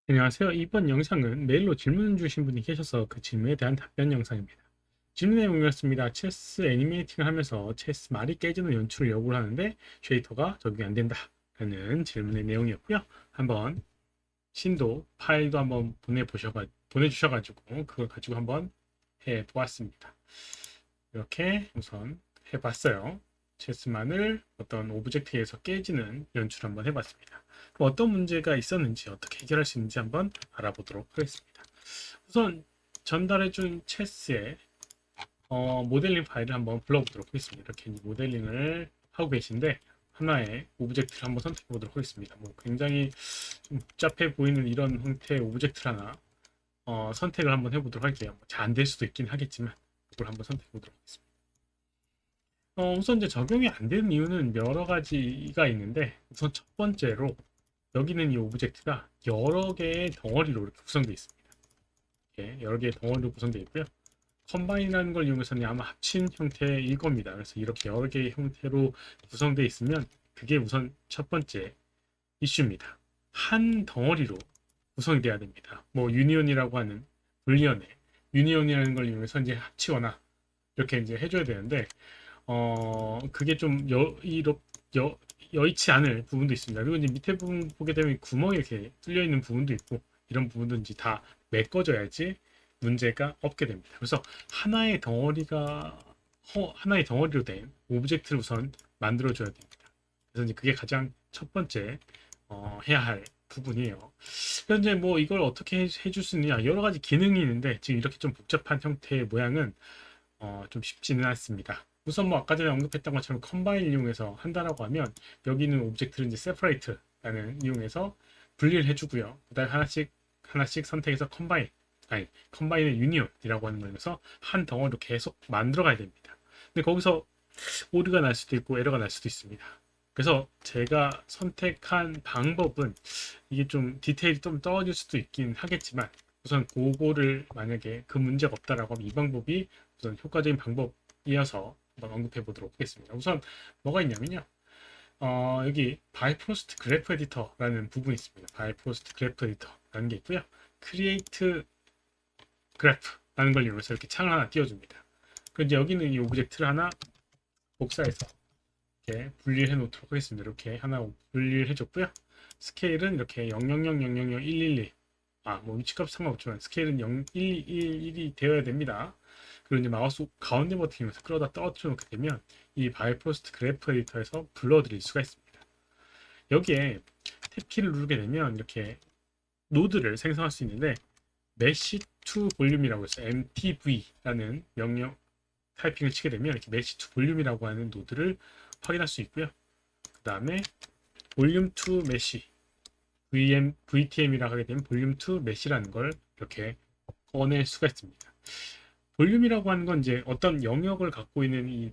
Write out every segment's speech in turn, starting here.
안녕하세요. 이번 영상은 메일로 질문 주신 분이 계셔서 그 질문에 대한 답변 영상입니다. 질문 내용이었습니다. 체스 애니메이팅을 하면서 체스 말이 깨지는 연출을 요구를 하는데 쉐이터가 적용이 안 된다 라는 질문의 내용이었고요. 한번 신도 파일도 한번 보내주셔가지고 그걸 가지고 한번 해보았습니다. 이렇게 우선 해봤어요. 체스만을 어떤 오브젝트에서 깨지는 연출 한번 해봤습니다. 어떤 문제가 있었는지 어떻게 해결할 수 있는지 한번 알아보도록 하겠습니다. 우선 전달해준 체스의 모델링 파일을 한번 불러보도록 하겠습니다. 이렇게 모델링을 하고 계신데 하나의 오브젝트를 한번 선택해 보도록 하겠습니다. 뭐 굉장히 좀 복잡해 보이는 이런 형태의 오브젝트를 하나 선택을 한번 해보도록 할게요. 잘 안 될 수도 있긴 하겠지만 이걸 한번 선택해 보도록 하겠습니다. 우선 이제 적용이 안 되는 이유는 여러 가지가 있는데 우선 첫 번째로 여기는 이 오브젝트가 여러 개의 덩어리로 이렇게 구성되어 있습니다. 이렇게 여러 개의 덩어리로 구성되어 있고요. 컴바인이라는 걸 이용해서는 아마 합친 형태일 겁니다. 그래서 이렇게 여러 개의 형태로 구성되어 있으면 그게 우선 첫 번째 이슈입니다. 한 덩어리로 구성이 돼야 됩니다. 뭐 유니온이라고 하는 불리언의 유니온이라는 걸 이용해서 이제 합치거나 이렇게 이제 해줘야 되는데 그게 좀 여의치 않을 부분도 있습니다. 그리고 이제 밑에 부분 보게 되면 구멍이 이렇게 뚫려 있는 부분도 있고 이런 부분도 이제 다 메꿔져야지 문제가 없게 됩니다. 그래서 하나의 덩어리로 된 오브젝트를 우선 만들어줘야 됩니다. 그래서 이제 그게 가장 첫 번째 해야 할 부분이에요. 그래서 이제 뭐 이걸 어떻게 해줄 수 있느냐 여러 가지 기능이 있는데 지금 이렇게 좀 복잡한 형태의 모양은 좀 쉽지는 않습니다. 우선 뭐 아까 전에 언급했던 것처럼 컴바인 이용해서 한다라고 하면 여기 있는 오브젝트를 이제 separate라는 이용해서 분리를 해주고요. 그다음에 하나씩 선택해서 컴바인의 유니온이라고 하는 거에서 한 덩어리로 계속 만들어 가야 됩니다. 근데 거기서 오류가 날 수도 있고 에러가 날 수도 있습니다. 그래서 제가 선택한 방법은 이게 좀 디테일이 좀 떨어질 수도 있긴 하겠지만 우선 그거를 만약에 그 문제가 없다라고 하면 이 방법이 우선 효과적인 방법이어서 한번 언급해 보도록 하겠습니다. 우선 뭐가 있냐면요. 여기 바이포스트 그래프 에디터라는 부분이 있습니다. 바이포스트 그래프 에디터라는 게 있고요. 크리에이트 그래프라는 걸 이용해서 이렇게 창을 하나 띄워줍니다. 그런데 여기는 이 오브젝트를 하나 복사해서 이렇게 분리해 놓도록 하겠습니다. 이렇게 하나 분리를 해줬고요. 스케일은 이렇게 000000112 뭐 위치값 상관없지만 스케일은 0, 1, 1, 1이 되어야 됩니다. 그리고 이제 마우스 가운데 버튼이면서 끌어다 떨어뜨려 놓게 되면 이 바이포스트 그래프 에디터에서 불러드릴 수가 있습니다. 여기에 탭키를 누르게 되면 이렇게 노드를 생성할 수 있는데 mesh to volume이라고 해서 mtv라는 명령 타이핑을 치게 되면 이렇게 mesh to volume이라고 하는 노드를 확인할 수 있고요. 그 다음에 volume to mesh VTM이라고 하게 되면 볼륨 to mesh라는 걸 이렇게 꺼낼 수가 있습니다. 볼륨이라고 하는 건 이제 어떤 영역을 갖고 있는 이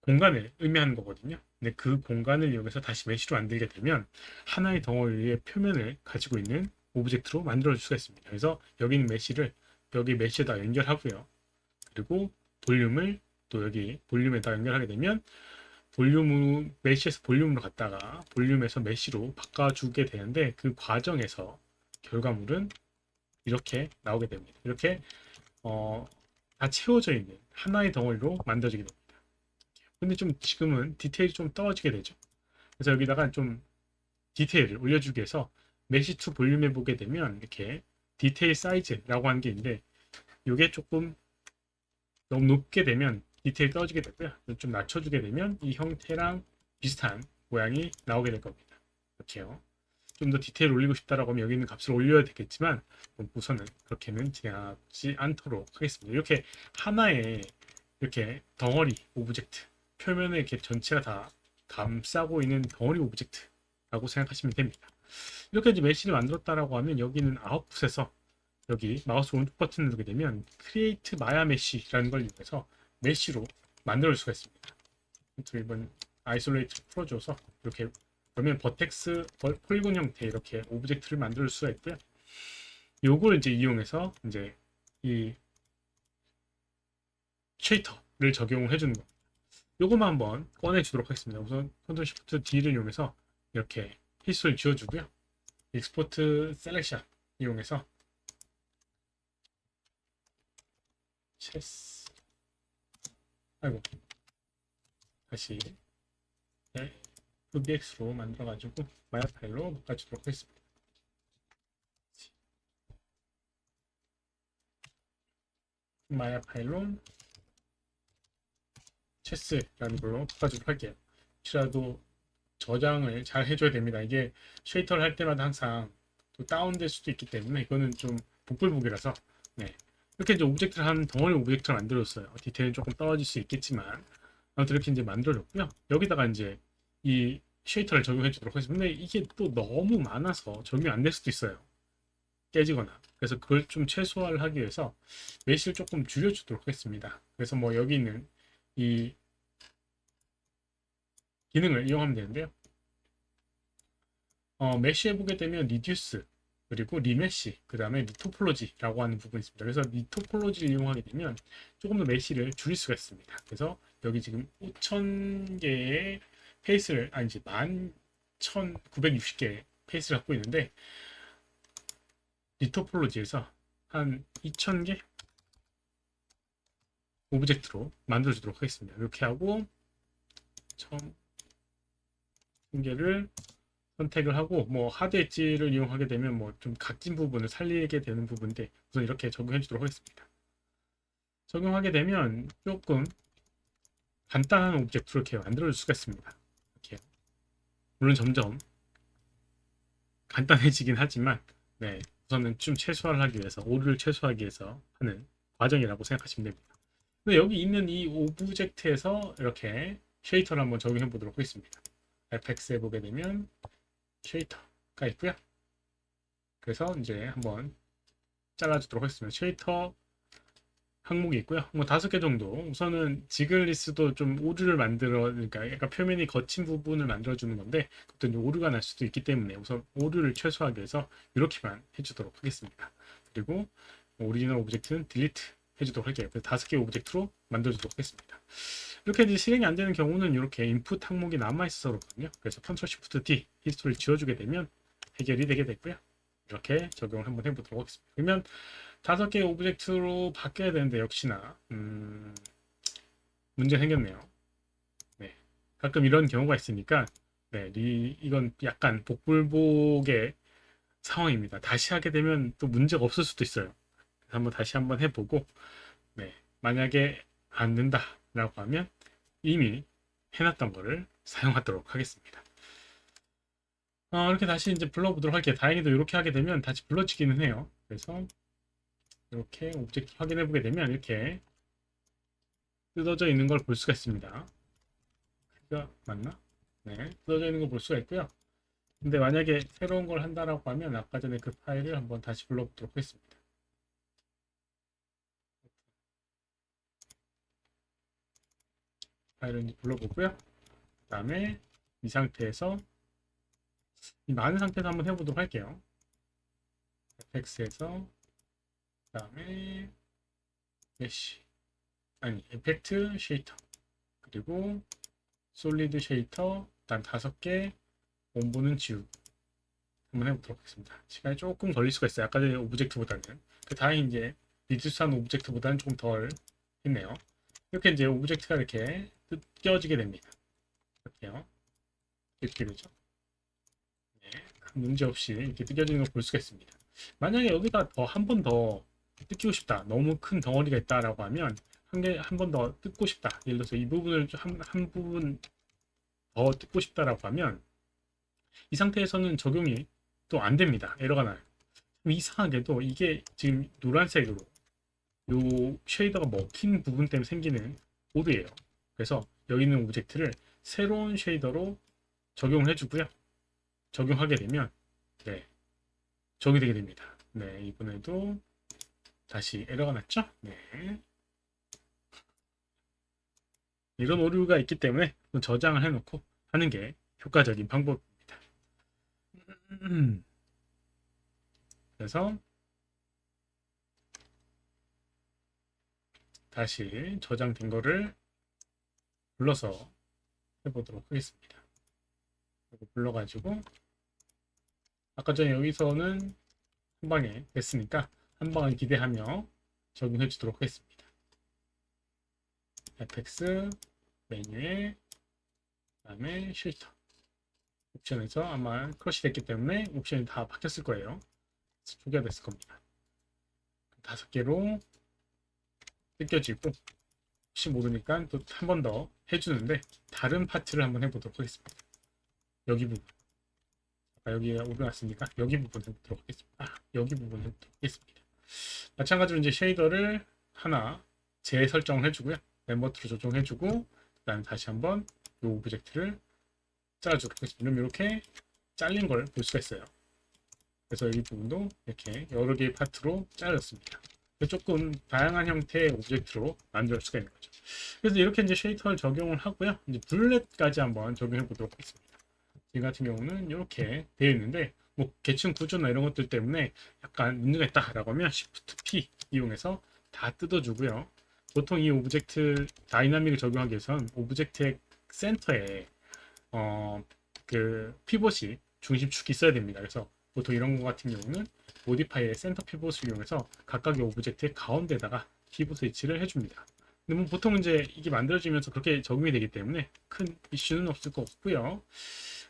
공간을 의미하는 거거든요. 근데 그 공간을 이용해서 다시 메쉬로 만들게 되면 하나의 덩어리의 표면을 가지고 있는 오브젝트로 만들어 줄 수가 있습니다. 그래서 여기 있는 메쉬를 여기 메쉬에다 연결하고요. 그리고 볼륨을 또 여기 볼륨에다 연결하게 되면 메쉬에서 볼륨으로 갔다가 볼륨에서 메쉬로 바꿔주게 되는데 그 과정에서 결과물은 이렇게 나오게 됩니다. 이렇게 어, 다 채워져 있는 하나의 덩어리로 만들어지게 됩니다. 근데 좀 지금은 디테일이 좀 떨어지게 되죠. 그래서 여기다가 좀 디테일을 올려주기 위해서 메시 투 볼륨에 보게 되면 이렇게 디테일 사이즈라고 하는 게 있는데 이게 조금 너무 높게 되면 디테일 떨어지게 되고요. 좀 낮춰주게 되면 이 형태랑 비슷한 모양이 나오게 될 겁니다. 이렇게요. 좀 더 디테일 올리고 싶다라고 하면 여기 있는 값을 올려야 되겠지만 우선은 그렇게는 진행하지 않도록 하겠습니다. 이렇게 하나의 이렇게 덩어리 오브젝트 표면에 이렇게 전체가 다 감싸고 있는 덩어리 오브젝트라고 생각하시면 됩니다. 이렇게 이제 메쉬를 만들었다라고 하면 여기는 아웃풋에서 여기 마우스 오른쪽 버튼을 누르게 되면 Create Maya Mesh라는 걸 이용해서 메쉬로 만들 수가 있습니다. 이번 아이솔레이트 풀어줘서 이렇게 그러면 버텍스 폴리곤 형태 이렇게 오브젝트를 만들 수가 있고요. 요걸 이제 이용해서 이제 이 쉐이터를 적용을 해주는 겁니다. 요거만 한번 꺼내 주도록 하겠습니다. 우선 컨트롤 시프트 D를 이용해서 이렇게 히스를 지워주고요. 익스포트 셀렉션 이용해서 체스 아이고 다시 FBX로 만들어가지고 마야 파일로 바꿔주도록 하겠습니다. 마야 파일로 체스라는 걸로 바꿔주도록 할게요. 혹시라도 저장을 잘 해줘야 됩니다. 이게 쉐이터를 할 때마다 항상 또 다운될 수도 있기 때문에 이거는 좀 복불복이라서 네. 이렇게 이제 오브젝트를 한 덩어리 오브젝트를 만들었어요. 디테일은 조금 떨어질 수 있겠지만 아무튼 이렇게 이제 만들어줬고요. 여기다가 이제 이 쉐이터를 적용해 주도록 하겠습니다. 근데 이게 또 너무 많아서 적용이 안 될 수도 있어요. 깨지거나. 그래서 그걸 좀 최소화를 하기 위해서 메시를 조금 줄여주도록 하겠습니다. 그래서 뭐 여기 있는 이 기능을 이용하면 되는데요. 메쉬 해보게 되면 리듀스 그리고 리메쉬 그 다음에 리토폴로지라고 하는 부분이 있습니다. 그래서 리토폴로지를 이용하게 되면 조금 더 메쉬를 줄일 수가 있습니다. 그래서 여기 지금 5,000개의 페이스를 아니지 11,960개의 페이스를 갖고 있는데 리토폴로지에서 한 2,000개 오브젝트로 만들어 주도록 하겠습니다. 이렇게 하고 1,000개를 선택을 하고 뭐 하드 엣지를 이용하게 되면 뭐 좀 각진 부분을 살리게 되는 부분인데 우선 이렇게 적용해 주도록 하겠습니다. 적용하게 되면 조금 간단한 오브젝트로 이렇게 만들어 줄 수가 있습니다. 이렇게 물론 점점 간단해지긴 하지만 네, 우선은 좀 최소화를 하기 위해서 오류를 최소화하기 위해서 하는 과정이라고 생각하시면 됩니다. 근데 여기 있는 이 오브젝트에서 이렇게 쉐이터를 한번 적용해 보도록 하겠습니다. FX에 보게 되면 쉐이터가 있고요. 그래서 이제 한번 잘라주도록 하겠습니다. 쉐이터 항목이 있고요. 뭐 5개 정도. 우선은 지글리스도 좀 오류를 만들어, 그러니까 약간 표면이 거친 부분을 만들어주는 건데, 그것도 이제 오류가 날 수도 있기 때문에 우선 오류를 최소화하기 위해서 이렇게만 해주도록 하겠습니다. 그리고 오리지널 오브젝트는 딜리트 해주도록 할게요. 그래서 5개 오브젝트로 만들어주도록 하겠습니다. 이렇게 이제 실행이 안 되는 경우는 이렇게 인풋 항목이 남아있어서 그렇거든요. 그래서 컨트롤 시프트 D 히스토리를 지워주게 되면 해결이 되게 됐고요. 이렇게 적용을 한번 해보도록 하겠습니다. 그러면 5개의 오브젝트로 바뀌어야 되는데 역시나 문제 생겼네요. 네. 가끔 이런 경우가 있으니까 네, 이건 약간 복불복의 상황입니다. 다시 하게 되면 또 문제가 없을 수도 있어요. 그래서 한번 다시 한번 해보고 네, 만약에 안 된다라고 하면 이미 해놨던 거를 사용하도록 하겠습니다. 이렇게 다시 이제 불러보도록 할게요. 다행히도 이렇게 하게 되면 다시 불러지기는 해요. 그래서 이렇게 오브젝트 확인해 보게 되면 이렇게 뜯어져 있는 걸 볼 수가 있습니다. 크기가 맞나? 네, 뜯어져 있는 걸 볼 수가 있고요. 근데 만약에 새로운 걸 한다라고 하면 아까 전에 그 파일을 한번 다시 불러보도록 하겠습니다. 파일을 이제 불러보고요. 그 다음에 이 상태에서 이 많은 상태에서 한번 해보도록 할게요. FX에서 그 다음에 메쉬 아니 에펙트 쉐이터 그리고 솔리드 쉐이터 일단 5개 원본은 지우고 한번 해보도록 하겠습니다. 시간이 조금 걸릴 수가 있어요. 아까 전에 오브젝트보다는 다행히 이제 리듀스한 오브젝트보다는 조금 덜 했네요. 이렇게 이제 오브젝트가 이렇게 뜯겨지게 됩니다. 이렇게요. 이렇게 되죠. 네, 큰 문제 없이 이렇게 뜯겨지는 걸 볼 수가 있습니다. 만약에 여기다 한 번 더 뜯기고 싶다. 너무 큰 덩어리가 있다라고 하면 한 번 더 뜯고 싶다. 예를 들어서 이 부분을 한 부분 더 뜯고 싶다라고 하면 이 상태에서는 적용이 또 안 됩니다. 에러가 나요. 이상하게도 이게 지금 노란색으로 요 쉐이더가 먹힌 부분 때문에 생기는 오류예요. 그래서 여기 있는 오브젝트를 새로운 쉐이더로 적용을 해주고요. 적용하게 되면 네, 적용이 되게 됩니다. 네, 이번에도 다시 에러가 났죠? 네. 이런 오류가 있기 때문에 저장을 해놓고 하는 게 효과적인 방법입니다. 그래서 다시 저장된 거를 불러서 해보도록 하겠습니다. 불러가지고 아까 전에 여기서는 한 방에 됐으니까 한 방을 기대하며 적용해 주도록 하겠습니다. fx 메뉴에 그다음에 쉘터 옵션에서 아마 크러시 됐기 때문에 옵션이 다 바뀌었을 거예요. 초기화됐을 겁니다. 5개로 뜯겨지고 혹시 모르니까 또 한 번 더 해주는데 다른 파트를 한번 해보도록 하겠습니다. 여기 부분 여기가 올라왔으니까 여기 부분 해보도록 하겠습니다. 여기 부분 해보도록 하겠습니다. 마찬가지로 이제 쉐이더를 하나 재설정을 해주고요. 멤버트로 조정해주고 그다음에 다시 한번 이 오브젝트를 잘라주도록 하겠습니다. 그럼 이렇게 잘린 걸 볼 수가 있어요. 그래서 이 부분도 이렇게 여러 개의 파트로 잘렸습니다. 조금 다양한 형태의 오브젝트로 만들 수가 있는 거죠. 그래서 이렇게 이제 쉐이터를 적용을 하고요. 이제 블렛까지 한번 적용해 보도록 하겠습니다. 지금 같은 경우는 이렇게 되어 있는데 뭐 계층 구조나 이런 것들 때문에 약간 문제가 있다라고 하면 Shift P 이용해서 다 뜯어주고요. 보통 이 오브젝트 다이나믹을 적용하기 위해선 오브젝트의 센터에 그 피봇이 중심축이 있어야 됩니다. 그래서 보통 이런 거 같은 경우는 모디파이의 센터 피봇을 이용해서 각각의 오브젝트의 가운데다가 피봇 위치를 해줍니다. 근데 뭐 보통 이제 이게 만들어지면서 그렇게 적용이 되기 때문에 큰 이슈는 없을 것 같고요.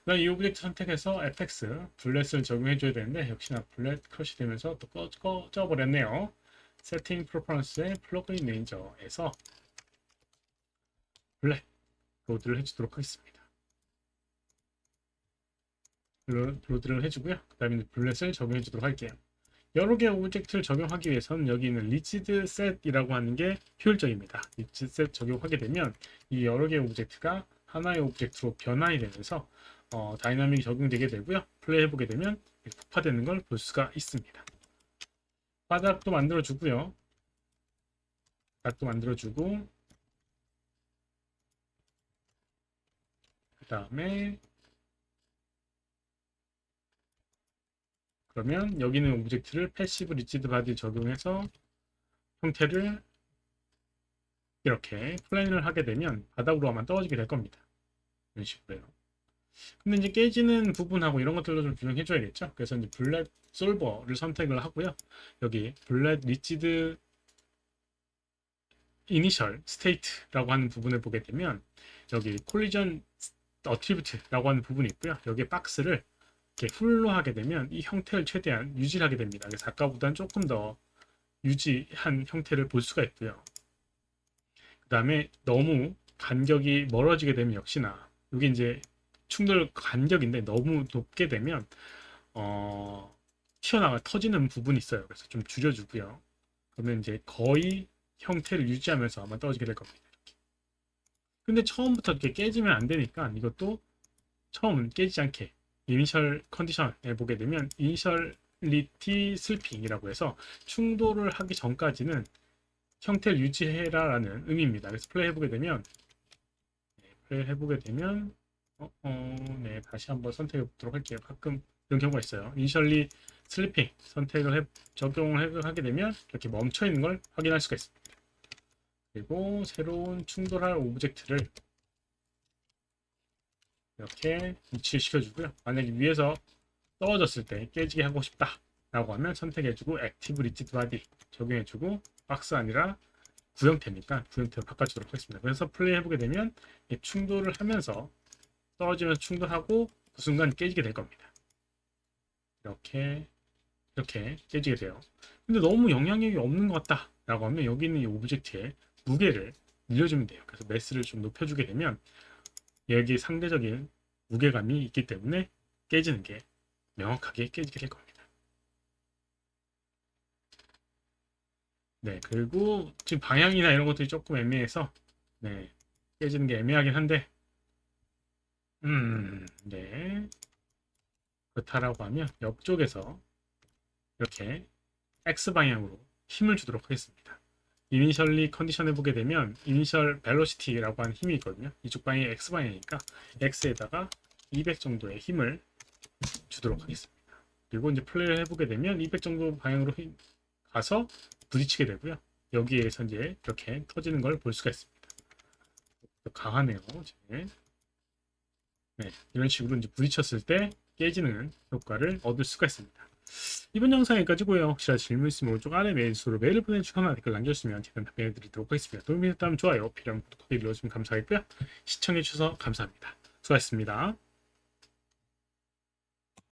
그다음 이 오브젝트 선택해서 fx 블렛을 적용해줘야 되는데 역시나 블렛 컷이 되면서 또 꺼져버렸네요. 세팅 프로퍼런스의 플러그인 매니저에서 블렛 로드를 해주도록 하겠습니다. 로드를 해주고요. 그 다음에 블렛을 적용해 주도록 할게요. 여러 개의 오브젝트를 적용하기 위해서는 여기 있는 리치드 셋이라고 하는 게 효율적입니다. 리치드 셋 적용하게 되면 이 여러 개의 오브젝트가 하나의 오브젝트로 변환이 되면서 다이나믹이 적용되게 되고요. 플레이 해보게 되면 폭파되는 걸 볼 수가 있습니다. 바닥도 만들어주고요. 바닥도 만들어주고 그 다음에 그러면 여기는 오브젝트를 패시브 리치드 바디 적용해서 형태를 이렇게 플랜을 하게 되면 바닥으로만 떨어지게 될 겁니다. 이런 식으로요. 근데 이제 깨지는 부분하고 이런 것들도 좀 조정해 줘야겠죠. 그래서 이제 블랙 솔버를 선택을 하고요. 여기 블랙 리치드 이니셜 스테이트라고 하는 부분을 보게 되면 여기 콜리전 어트리뷰트라고 하는 부분이 있고요. 여기에 박스를 이렇게 풀로 하게 되면 이 형태를 최대한 유지하게 됩니다. 그래서 아까보다는 조금 더 유지한 형태를 볼 수가 있고요. 그 다음에 너무 간격이 멀어지게 되면 역시나 이게 이제 충돌 간격인데 너무 높게 되면 튀어나가 터지는 부분이 있어요. 그래서 좀 줄여주고요. 그러면 이제 거의 형태를 유지하면서 아마 떨어지게 될 겁니다. 이렇게. 근데 처음부터 이렇게 깨지면 안 되니까 이것도 처음은 깨지지 않게 이니셜 컨디션에 보게 되면 이니셜리티 슬핑이라고 해서 충돌을 하기 전까지는 형태를 유지해라 라는 의미입니다. 그래서 플레이 해보게 되면 네, 다시 한번 선택해 보도록 할게요. 가끔 이런 경우가 있어요. 이니셜리 슬리핑 선택을 적용을 하게 되면 이렇게 멈춰 있는 걸 확인할 수가 있습니다. 그리고 새로운 충돌할 오브젝트를 이렇게 위치를 시켜주고요. 만약에 위에서 떨어졌을 때 깨지게 하고 싶다 라고 하면 선택해주고 액티브 리치드 바디 적용해주고 박스 아니라 구형태니까 구형태로 바꿔주도록 하겠습니다. 그래서 플레이 해보게 되면 충돌을 하면서 떨어지면서 충돌하고 그 순간 깨지게 될 겁니다. 이렇게 깨지게 돼요. 근데 너무 영향력이 없는 것 같다 라고 하면 여기 있는 이 오브젝트의 무게를 늘려주면 돼요. 그래서 매스를 좀 높여주게 되면 여기 상대적인 무게감이 있기 때문에 깨지는 게 명확하게 깨지게 될 겁니다. 네, 그리고 지금 방향이나 이런 것들이 조금 애매해서 네, 깨지는 게 애매하긴 한데 네, 그렇다라고 하면 옆쪽에서 이렇게 X 방향으로 힘을 주도록 하겠습니다. 이니셜리 컨디션 해보게 되면 이니셜 벨로시티라고 하는 힘이 있거든요. 이쪽 방향이 X 방향이니까 X에다가 200 정도의 힘을 주도록 하겠습니다. 그리고 이제 플레이를 해보게 되면 200 정도 방향으로 가서 부딪히게 되고요. 여기에서 이제 이렇게 터지는 걸 볼 수가 있습니다. 강하네요. 네, 이런 식으로 이제 부딪혔을 때 깨지는 효과를 얻을 수가 있습니다. 이번 영상 여기까지고요. 혹시나 질문 있으면 오른쪽 아래 메일수로 메일을 보내주거나 댓글 남겨주시면 제가 답변해드리도록 하겠습니다. 도움이 됐다면 좋아요, 필요하면 구독하기 눌러주시면 감사하겠고요. 시청해주셔서 감사합니다. 수고하셨습니다.